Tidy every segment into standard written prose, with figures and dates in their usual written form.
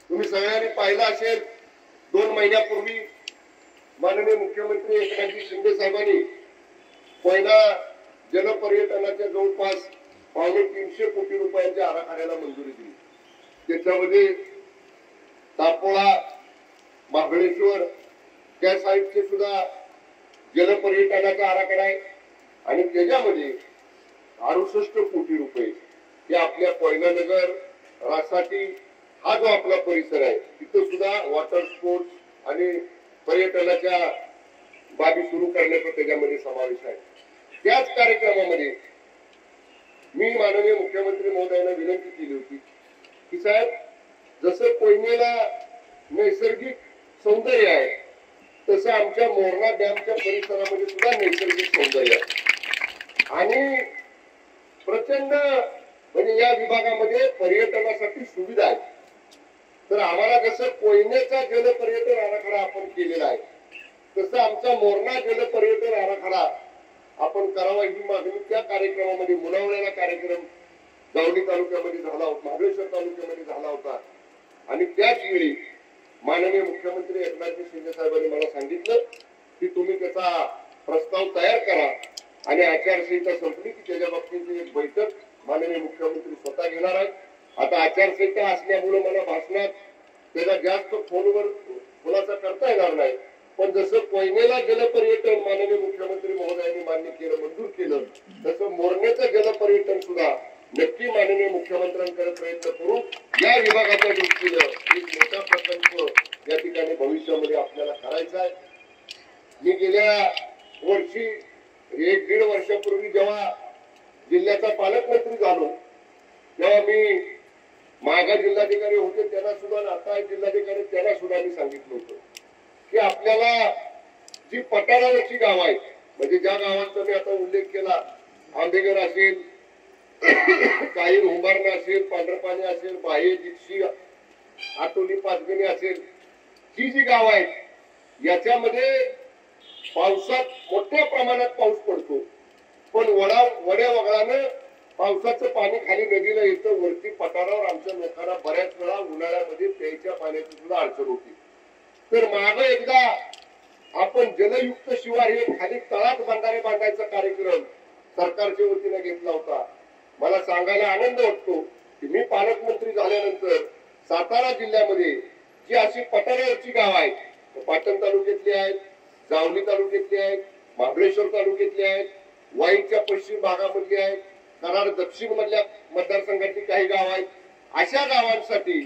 तुम्ही सगळ्यांनी पाहिलं असेल 2 महिन्यापूर्वी माननीय मुख्यमंत्री एकनाथ शिंदे साहेबांनी कोयना जलपर्यटनाच्या जवळपास 350 कोटी रुपयांच्या आराखड्याला मंजुरी दिली। त्याच्यामध्ये तापोळा महाबळेश्वर त्या साईडचे सुद्धा जलपर्यटनाचा आराखडा आहे आणि त्याच्यामध्ये 68 कोटी रुपये हे आपल्या कोयना नगर रासाठी हा जो आपला परिसर आहे तिथं सुद्धा वॉटर स्पोर्ट्स आणि पर्यटनाच्या बाबी सुरू करण्याचा त्याच्यामध्ये समावेश आहे। त्याच कार्यक्रमामध्ये मी माननीय मुख्यमंत्री महोदयांना विनंती केली होती की साहेब, जसं कोयनेला नैसर्गिक सौंदर्य आहे तसं आमच्या मोरणा डॅमच्या परिसरामध्ये सुद्धा नैसर्गिक सौंदर्य आहे आणि प्रचंड म्हणजे या विभागामध्ये पर्यटनासाठी सुविधा आहे। तर आम्हाला जसं कोयनेचा जलपर्यटन आराखडा आपण केलेला आहे तसं आमचा मोरणा जलपर्यटन आराखडा आपण करावा ही मागणी त्या कार्यक्रमामध्ये मुलावण्याला कार्यक्रम जावली तालुक्यामध्ये झाला होता, महाबळेश्वर तालुक्यामध्ये झाला होता आणि त्याच वेळी माननीय मुख्यमंत्री एकनाथ शिंदे साहेबांनी मला सांगितलं की तुम्ही त्याचा प्रस्ताव तयार करा आणि आचारसंहिता संपली की त्याच्या बाबतीची एक बैठक माननीय मुख्यमंत्री स्वतः घेणार आहेत। आता आचारसंहिता असल्यामुळे मला भाषणात त्याचा जास्त फोनवर खुलासा करता येणार नाही, पण जसं कोयनेला जलपर्यटन माननीय मुख्यमंत्री महोदयांनी मान्य केलं, मंजूर केलं, तसं मोरणेचं जलपर्यटन सुद्धा नक्की माननीय मुख्यमंत्र्यांकडे प्रयत्न करून या विभागाच्या दृष्टीनं एक मोठा प्रकल्प या ठिकाणी भविष्यामध्ये आपल्याला करायचा आहे। मी गेल्या वर्षी 1-1.5 वर्षापूर्वी जेव्हा जिल्ह्याचा पालकमंत्री झालो तेव्हा मी मागा जिल्हाधिकारी होते त्यांना सुद्धा, आता जिल्हाधिकारी त्यांना सुद्धा मी सांगितलं होतं की आपल्याला जी पठारावरची गाव आहेत म्हणजे ज्या गावांचा मी आता उल्लेख केला, आंबेघर असेल, काही उंबारणा असेल, पांढरपाणी असेल, बाहे, जिप्सी, आटोली, पाचगणी असेल, ही जी गाव आहेत याच्यामध्ये पावसात मोठ्या प्रमाणात पाऊस पडतो, पण वड्या वगळानं पावसाचं पाणी खाली नदीला येतं, वरती पठारावर आमच्या लोकांना बऱ्याच वेळा उन्हाळ्यामध्ये प्यायच्या पाण्याची सुद्धा अडचण होती। तर माग एकदा आपण जलयुक्त शिवार हे खाली तळात बंधारे बांधायचा कार्यक्रम सरकारच्या वतीने घेतला होता। मला सांगायला आनंद वाटतो की मी पालकमंत्री झाल्यानंतर सातारा जिल्ह्यामध्ये जी अशी पठारावरची गाव आहेत, पाटण तालुक्यातली आहेत, जावली तालुक्यातली आहेत, महाबळेश्वर तालुक्यातली आहेत, वाईच्या पश्चिम भागामधली आहेत, कराड दक्षिण मधल्या मतदारसंघातली काही गाव आहेत, अशा गावांसाठी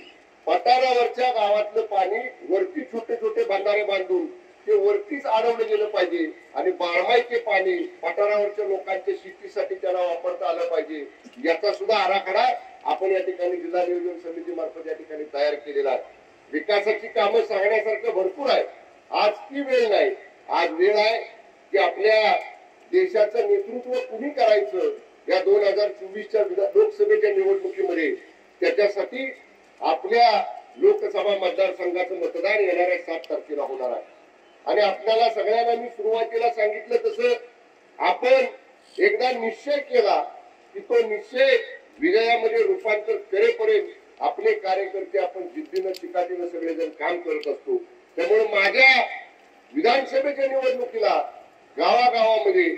पठारावरच्या गावातलं पाणी वरती छोटे छोटे बंधारे बांधून ते वरतीच अडवलं गेलं पाहिजे आणि बारमाईचे पाणी पठारावरच्या लोकांच्या शेतीसाठी त्याला वापरता आलं पाहिजे याचा सुद्धा आराखडा आपण या ठिकाणी जिल्हा नियोजन समिती मार्फत या ठिकाणी तयार केलेला आहे। विकासाची कामं सांगण्यासारखं भरपूर आहे, आज ती वेळ नाही, आज वेळ आहे की आपल्या देशाचं नेतृत्व कुणी करायचं या 2024च्या लोकसभेच्या निवडणुकीमध्ये त्याच्यासाठी आपल्या लोकसभा मतदारसंघाचं मतदान येणाऱ्या 7 तारखेला होणार आहे आणि आपल्याला सगळ्यांना मी सुरुवातीला सांगितलं तसं आपण एकदा निश्चय केला की तो निश्चय विजयामध्ये रूपांतर करेपर्यंत आपले कार्यकर्ते आपण जिद्दीनं चिकाटीनं सगळेजण काम करत असतो। त्यामुळे माझ्या विधानसभेच्या निवडणुकीला गावागावामध्ये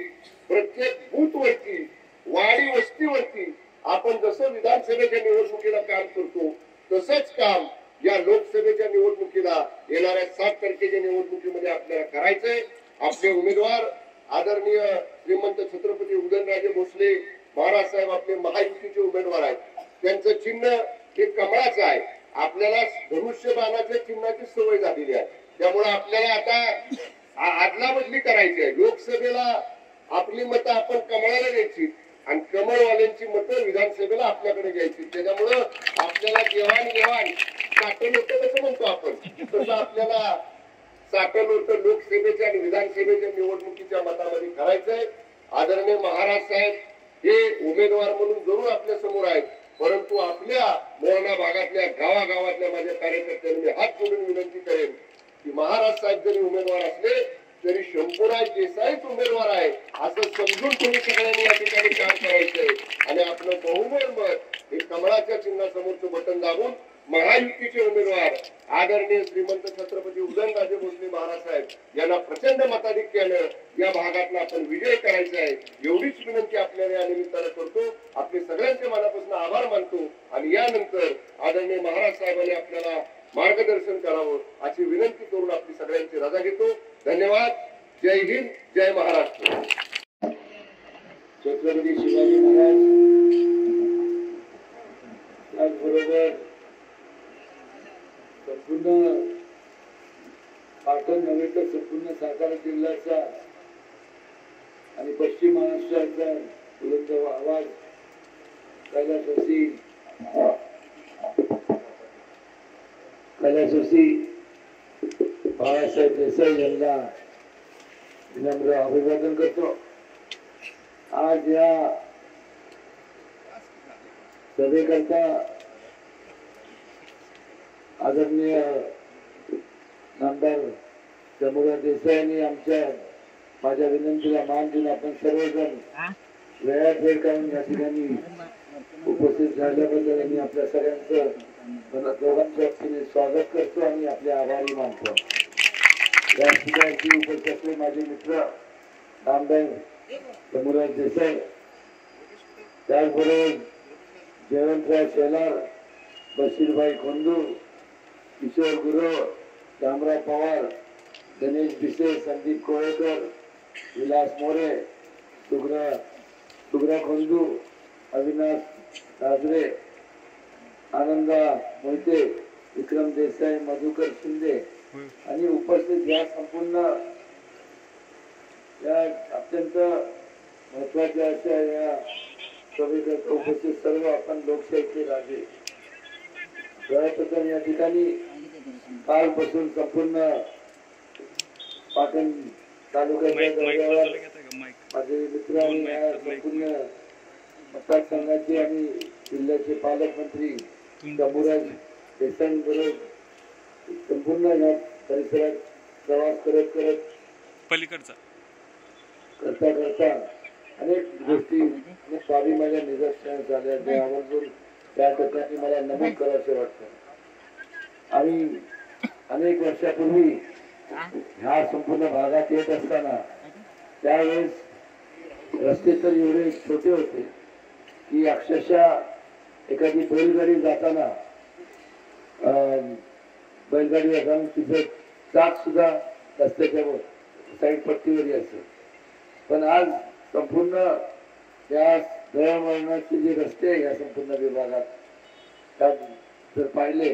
प्रत्येक बूथवरती वाडी वस्तीवरती आपण जसं विधानसभेच्या निवडणुकीला काम करतो तसंच काम या लोकसभेच्या निवडणुकीला येणाऱ्या 7 तारखेच्या निवडणुकीमध्ये आपल्याला करायचंय। आपले उमेदवार आदरणीय श्रीमंत छत्रपती उदयनराजे भोसले महाराज साहेब आपले महायुतीचे उमेदवार आहेत, त्यांचं चिन्ह हे कमळाचं आहे। आपल्याला धनुष्यबाणाच्या चिन्हाची सवय झालेली आहे, त्यामुळे आपल्याला आता आदला बदली करायची आहे। लोकसभेला आपली मतं आपण कमळाला द्यायची आणि कमळवाल्यांची मतं विधानसभेला आपल्याकडे घ्यायची, त्याच्यामुळं आपल्याला देवाण साठवण होतं कसं म्हणतो आपण तसं आपल्याला साठवण होतं लोकसभेच्या आणि विधानसभेच्या निवडणुकीच्या मतामध्ये करायचंय। आदरणीय महाराज साहेब हे उमेदवार म्हणून जरूर आपल्या समोर आहेत, परंतु आपल्या मोरणा भागातल्या गावागावातल्या माझ्या कार्यकर्त्यांनी मी हात जोडून विनंती करेन की महाराज साहेब जरी उमेदवार असले तरी शंभूराज देसाईच उमेदवार आहे असं समजून तुम्ही सगळ्यांनी या ठिकाणी काम करायचंय आणि आपलं बहुमोल मत हे कमळाच्या चिन्हासमोरचं बटन दाबून महायुतीचे उमेदवार आदरणीय श्रीमंत छत्रपती उदयनराजे भोसले महाराज साहेब यांना प्रचंड मताधिक्यानं या भागातला आपण विजय करायचा आहे, एवढीच विनंती आपल्याला या निमित्तानं करतो. आपले सगळ्यांचे मनापासून आभार मानतो आणि यानंतर आदरणीय महाराज साहेबांनी आपल्याला मार्गदर्शन करावं अशी विनंती करून आपली सगळ्यांची रजा घेतो. धन्यवाद. जय हिंद, जय महाराष्ट्र. छत्रपती शिवाजी महाराज त्याचबरोबर संपूर्ण पाटण नव्हे तर संपूर्ण सातारा जिल्ह्याचा आणि पश्चिम महाराष्ट्राचा बुलंद आवाज कैलासवासी बाळासाहेब देसाई यांना विनम्र अभिवादन करतो. आज या सभेकरता आदरणीय नामदार शंभूराज देसाई यांनी माझ्या विनंतीला मान देऊन आपण सर्वजण वेळात वेळ काढून या ठिकाणी उपस्थित झाल्याबद्दल मी आपल्या सगळ्यांचं दोघांच्या वतीने स्वागत करतो आणि आपले आभारी मानतो. या ठिकाणी उपस्थित असलेले माझे मित्र नामदार शंभूराज देसाई, त्याचबरोबर जयवंतराव शेलार, बशीरभाई खोंदू, किशोर गुरव, रामराव पवार, गणेश भिसे, संदीप कोळेकर, विलास मोरे, सुग्रा खोंदू, अविनाश राजरे, आनंदा मोहिते, विक्रम देसाई, मधुकर शिंदे आणि उपस्थित या संपूर्ण या अत्यंत महत्वाच्या अशा या सभेकरता उपस्थित सर्व आपण लोकशाहीचे राजे. प्रथम या ठिकाणी कालपासून संपूर्ण पाटण तालुक्याच्या दौऱ्यावर माझे मित्र आणि या संपूर्ण मतदारसंघाचे आणि जिल्ह्याचे पालकमंत्री शंभूराज देसाई बरोबर संपूर्ण या परिसरात प्रवास करत पलीकडचा करता अनेक गोष्टी अनेक बाबी माझ्या निदर्शनास झाल्या त्या आवर्जून त्या ठिकाणी मला नमूद करायचे वाटतं. आणि अनेक वर्षापूर्वी ह्या संपूर्ण भागात येत असताना त्यावेळेस रस्ते तर एवढे छोटे होते की अक्षरशः एखादी बैलगाडी जाताना बैलगाडीवर जाऊन तिथे चाक सुद्धा रस्त्याच्या साईड पट्टीवरही असेल. पण आज संपूर्ण या दळणवळणाचे जे रस्ते आहे या संपूर्ण विभागात त्यात जर पाहिले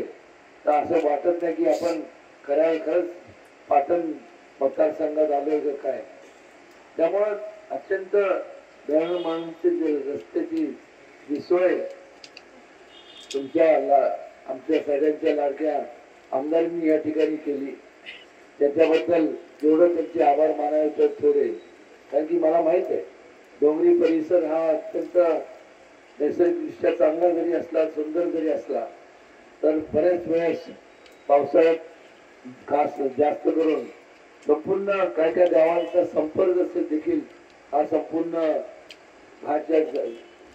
तर असं वाटत नाही की आपण खरंच पाटण मतदारसंघात आलोय का काय. त्यामुळं अत्यंत दळणवळणाचे जे रस्त्याची जी सोय आमच्या सगळ्यांच्या लाडक्या आमदारांनी या ठिकाणी केली त्याच्याबद्दल जेवढं त्यांचे आभार मानावे तर थोडे. कारण की मला माहित आहे डोंगरी परिसर हा अत्यंत नैसर्गिकदृष्ट्या चांगला जरी असला सुंदर जरी असला तर बऱ्याच वेळेस पावसाळ्यात खास जास्त करून संपूर्ण काय काय गावांचा संपर्क देखील हा संपूर्ण भाच्या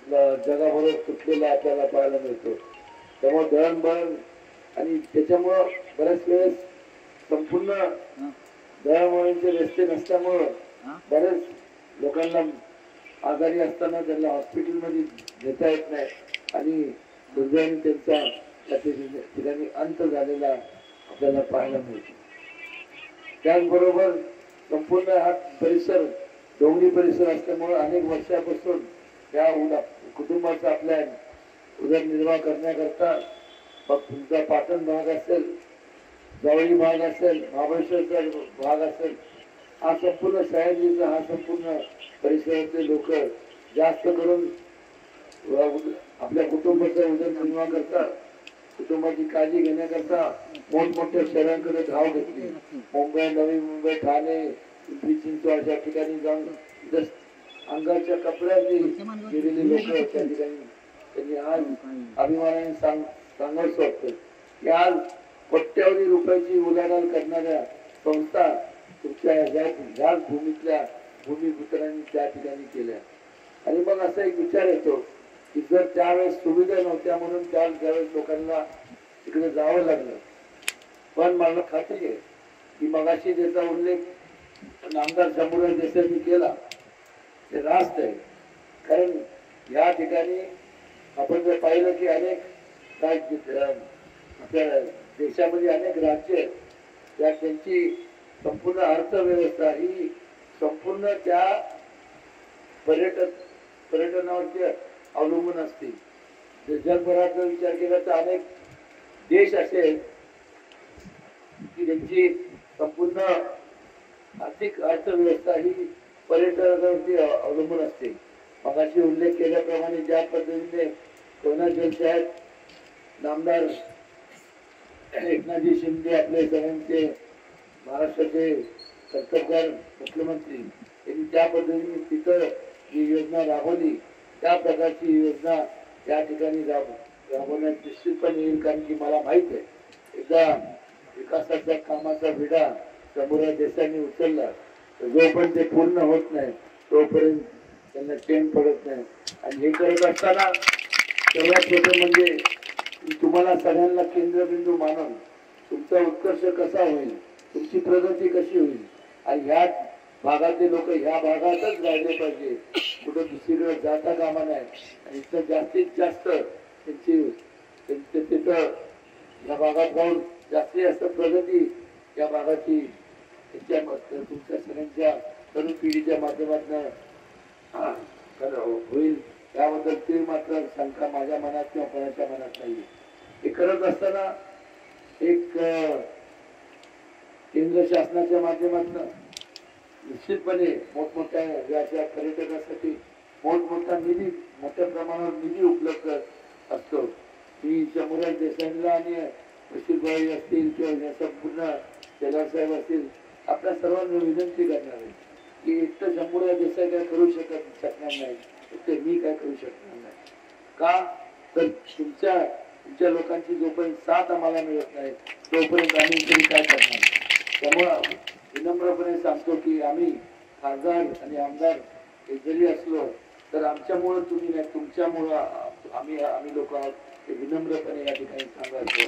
जगाबरोबर तुटलेला आपल्याला पाहायला मिळतो. त्यामुळे दळणवळण आणि त्याच्यामुळं बऱ्याच वेळेस संपूर्ण दळणवळणचे रस्ते नसल्यामुळं बऱ्याच लोकांना आजारी असताना त्यांना हॉस्पिटलमध्ये नेता येत नाही आणि दुर्दैवाने त्यांचा त्या ठिकाणी अंत झालेला आपल्याला पाहायला मिळतो. त्याचबरोबर संपूर्ण हा परिसर डोंगरी परिसर असल्यामुळे अनेक वर्षापासून या कुटुंबाचा आपल्या उदरनिर्वाह करण्याकरता तुमचा पाटण भाग असेल, जावळी भाग असेल, महाबळेश्वरचा भाग असेल, हा संपूर्ण सह्याद्रीचा हा संपूर्ण परिसरातले लोक जास्त करून आपल्या कुटुंबाचा उदरनिर्वाह करता कुटुंबाची काळजी घेण्याकरता मोठमोठ्या शहरांकडे धाव घेतली. मुंबई, नवी मुंबई, ठाणे, पिंपरी चिंचवड अशा ठिकाणी जाऊन अंगाच्या कपड्यात गेलेले लोक त्या ठिकाणी त्यांनी आज अभिमानाने सांगायचं वाटतं की आज कोट्यावधी रुपयाची उलाढाल करणाऱ्या संस्था तुमच्या ह्याच भूमिपुत्रांनी त्या ठिकाणी केल्या. आणि मग असा एक विचार येतो की जर त्यावेळेस सुविधा नव्हत्या म्हणून ज्यावेळेस लोकांना तिकडे जावं लागलं. पण मला खात्री आहे की मगाशी ज्याचा उल्लेख आमदार शंभूराज देसाईंनी केला ते रास्त आहे. कारण या ठिकाणी आपण जर पाहिलं की अनेक आपल्या देशामध्ये अनेक राज्य आहेत, त्या त्यांची संपूर्ण अर्थव्यवस्था ही संपूर्ण त्या पर्यटनावरती अवलंबून असते. जगभराचा विचार केला तर अनेक देश असे आहेत की त्यांची संपूर्ण आर्थिक अर्थव्यवस्था ही पर्यटनावरती अवलंबून असते. मगाशी उल्लेख केल्याप्रमाणे ज्या पद्धतीने कोयना जलशयात नामदार एकनाथजी शिंदे आपले सगळ्यांचे महाराष्ट्राचे कर्तव्यगार मुख्यमंत्री यांनी त्या पद्धतीने तिथं जी योजना राबवली त्या प्रकारची योजना त्या ठिकाणी राबवण्यात निश्चितपणे येईल. कारण की मला माहित आहे एकदा विकासाच्या कामाचा विडा शंभूराज देसाईंनी उचलला तर जोपर्यंत ते पूर्ण होत नाही तोपर्यंत त्यांना चैन पडत नाही. आणि हे करत असताना सर्वात प्रथम म्हणजे तुम्हाला सगळ्यांना केंद्रबिंदू मानून तुमचा उत्कर्ष कसा होईल, तुमची प्रगती कशी होईल आणि ह्या भागातले लोक ह्या भागातच राहिले पाहिजे, कुठं दुसरीकडे जाता कामा नाही. आणि इथं जास्तीत जास्त तिथं या भागात जाऊन जास्तीत जास्त प्रगती या भागाची तुमच्या सगळ्यांच्या तरुण पिढीच्या माध्यमातून होईल याबद्दल ते मात्र शंका माझ्या मनात किंवा कोणाच्या मनात नाही. हे करत असताना एक केंद्र शासनाच्या माध्यमातून निश्चितपणे मोठमोठ्या अशा पर्यटकासाठी मोठमोठा निधी मोठ्या प्रमाणावर निधी उपलब्ध असतो. मी शंभूराज देसाईंना आणि बशीरभाई असतील किंवा या संपूर्ण शेलार साहेब असतील आपल्या सर्वांना विनंती करणार आहे की एक तर शंभूराज देसाई काय करू शकणार नाही, ते मी काय करू शकणार नाही. का तर तुमच्या लोकांची जोपर्यंत साथ आम्हाला मिळत नाही तोपर्यंत आम्ही तरी काय करणार. त्यामुळं विनम्रपणे सांगतो की आम्ही खासदार आणि आमदार जरी असलो तर आमच्यामुळं तुम्ही नाही, तुमच्यामुळं आम्ही लोक आहोत हे विनम्रपणे या ठिकाणी सांगायचं.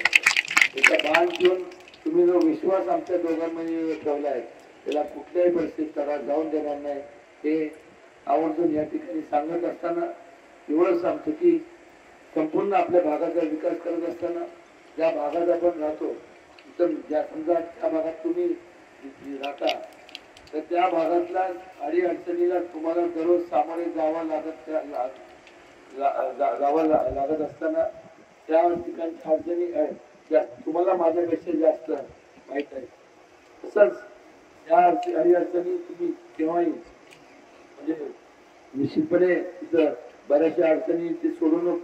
एका बाण ठेवून तुम्ही जो विश्वास आमच्या दोघांमध्ये ठेवलाय त्याला कुठल्याही परिस्थितीत तडा जाऊन देणार नाही हे आवर्जून या ठिकाणी सांगत असताना एवढंच सांगतो की संपूर्ण आपल्या भागाचा विकास करत असताना ज्या भागात आपण राहतो तर ज्या समजा त्या भागात तुम्ही राहता तर त्या भागातल्या अडीअडचणीला तुम्हाला दररोज सामोरे जावं लागत असताना त्या ठिकाणच्या अडचणी तुम्हाला माझ्यापेक्षा जास्त माहित आहे. तसंच त्या अडीअडचणी तुम्ही केव्हाही म्हणजे निश्चितपणे तिथं बऱ्याचशा अडचणी ते सोडून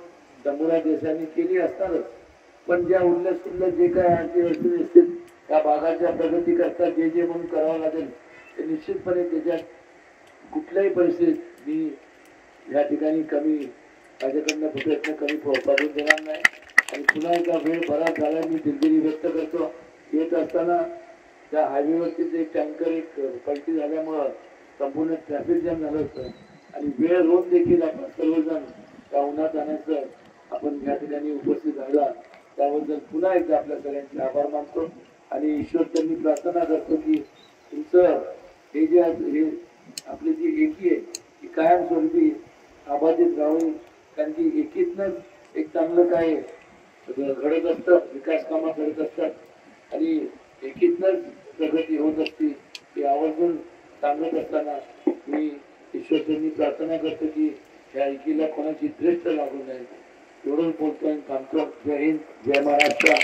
शंभूराज देसाईंनी केली असणारच. पण ज्या उल्लेख जे काय अडचणी असतील त्या भागाच्या प्रगती करता जे जे म्हणून करावं लागेल ते निश्चितपणे त्याच्यात कुठल्याही परिस्थितीत मी या ठिकाणी कमी माझ्याकडनं प्रयत्न कमी पाडून देणार नाही. आणि पुन्हा एकदा वेळ बराच झाला मी दिलगिरी व्यक्त करतो. येत असताना त्या हायवेवरती एक टँकर एक पलटी झाल्यामुळं संपूर्ण ट्रॅफिक जॅम झालं होतं आणि वेळ रोज देखील आपण सर्वजण त्या उन्हात जाण्याचं आपण या ठिकाणी उपस्थित राहिला त्याबद्दल पुन्हा एकदा आपल्या सगळ्यांचे आभार मानतो. आणि ईश्वर त्यांनी प्रार्थना करतो की तुमचं हे जे आपली जी एकी आहे ती कायमस्वरूपी अबाधित राहावी. कारण की एकीतनंच एक चांगलं काय घडत असतं, विकास कामं घडत असतात आणि एकीतनंच प्रगती होत असते हे आवर्जून सांगत असताना मी ईश्वरचरणी प्रार्थना करतो की या एकीला कोणाची दृष्ट लागू नये. एवढं बोलतोय थांबतो. जय हिंद, जय महाराष्ट्र.